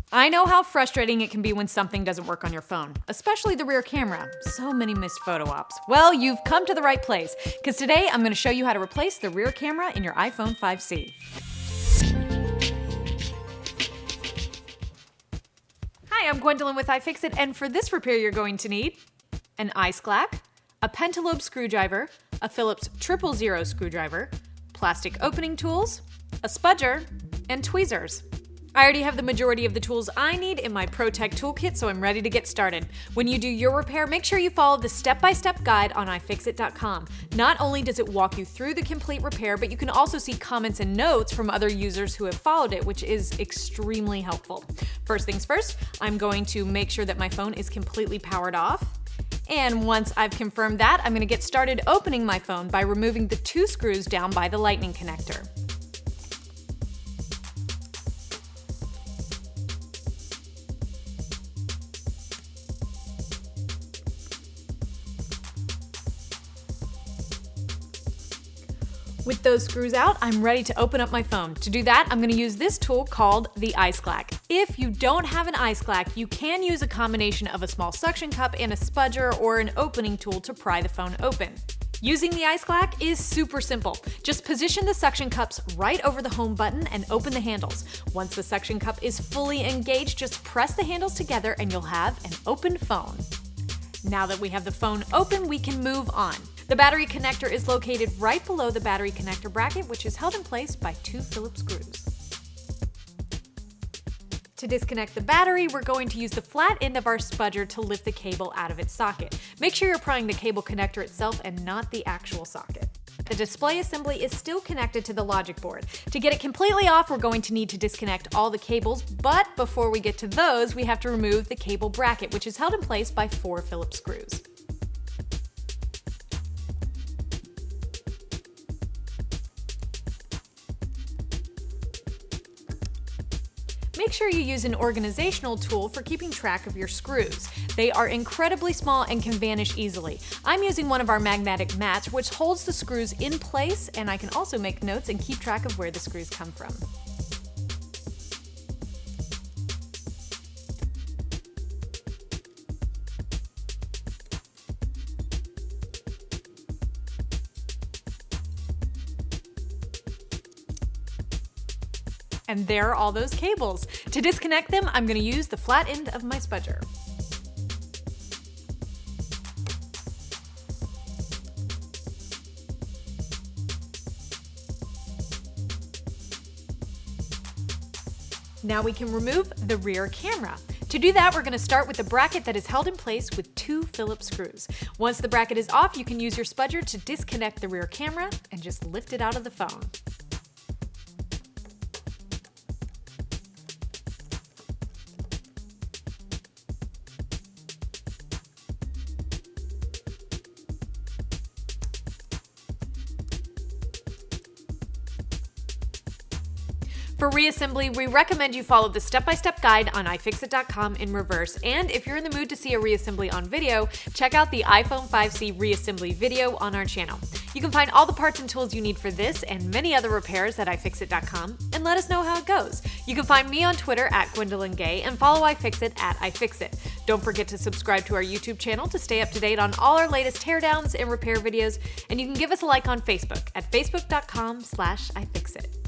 I know how frustrating it can be when something doesn't work on your phone, especially the rear camera. So many missed photo ops. Well, you've come to the right place, because today I'm going to show you how to replace the rear camera in your iPhone 5C. Hi, I'm Gwendolyn with iFixit, and for this repair you're going to need an iSclack, a pentalobe screwdriver, a Phillips 000 screwdriver, plastic opening tools, a spudger, and tweezers. I already have the majority of the tools I need in my ProTech toolkit, so I'm ready to get started. When you do your repair, make sure you follow the step-by-step guide on iFixit.com. Not only does it walk you through the complete repair, but you can also see comments and notes from other users who have followed it, which is extremely helpful. First things first, I'm going to make sure that my phone is completely powered off. And once I've confirmed that, I'm going to get started opening my phone by removing the 2 screws down by the lightning connector. With those screws out, I'm ready to open up my phone. To do that, I'm going to use this tool called the iSclack. If you don't have an iSclack, you can use a combination of a small suction cup and a spudger or an opening tool to pry the phone open. Using the iSclack is super simple. Just position the suction cups right over the home button and open the handles. Once the suction cup is fully engaged, just press the handles together and you'll have an open phone. Now that we have the phone open, we can move on. The battery connector is located right below the battery connector bracket, which is held in place by 2 Phillips screws. To disconnect the battery, we're going to use the flat end of our spudger to lift the cable out of its socket. Make sure you're prying the cable connector itself and not the actual socket. The display assembly is still connected to the logic board. To get it completely off, we're going to need to disconnect all the cables, but before we get to those, we have to remove the cable bracket, which is held in place by 4 Phillips screws. Make sure you use an organizational tool for keeping track of your screws. They are incredibly small and can vanish easily. I'm using one of our magnetic mats, which holds the screws in place, and I can also make notes and keep track of where the screws come from. And there are all those cables. To disconnect them, I'm going to use the flat end of my spudger. Now we can remove the rear camera. To do that, we're going to start with the bracket that is held in place with 2 Phillips screws. Once the bracket is off, you can use your spudger to disconnect the rear camera and just lift it out of the phone. For reassembly, we recommend you follow the step-by-step guide on iFixit.com in reverse, and if you're in the mood to see a reassembly on video, check out the iPhone 5C reassembly video on our channel. You can find all the parts and tools you need for this and many other repairs at iFixit.com, and let us know how it goes. You can find me on Twitter at Gwendolyn Gay and follow iFixit at iFixit. Don't forget to subscribe to our YouTube channel to stay up to date on all our latest teardowns and repair videos, and you can give us a like on Facebook at facebook.com/iFixit.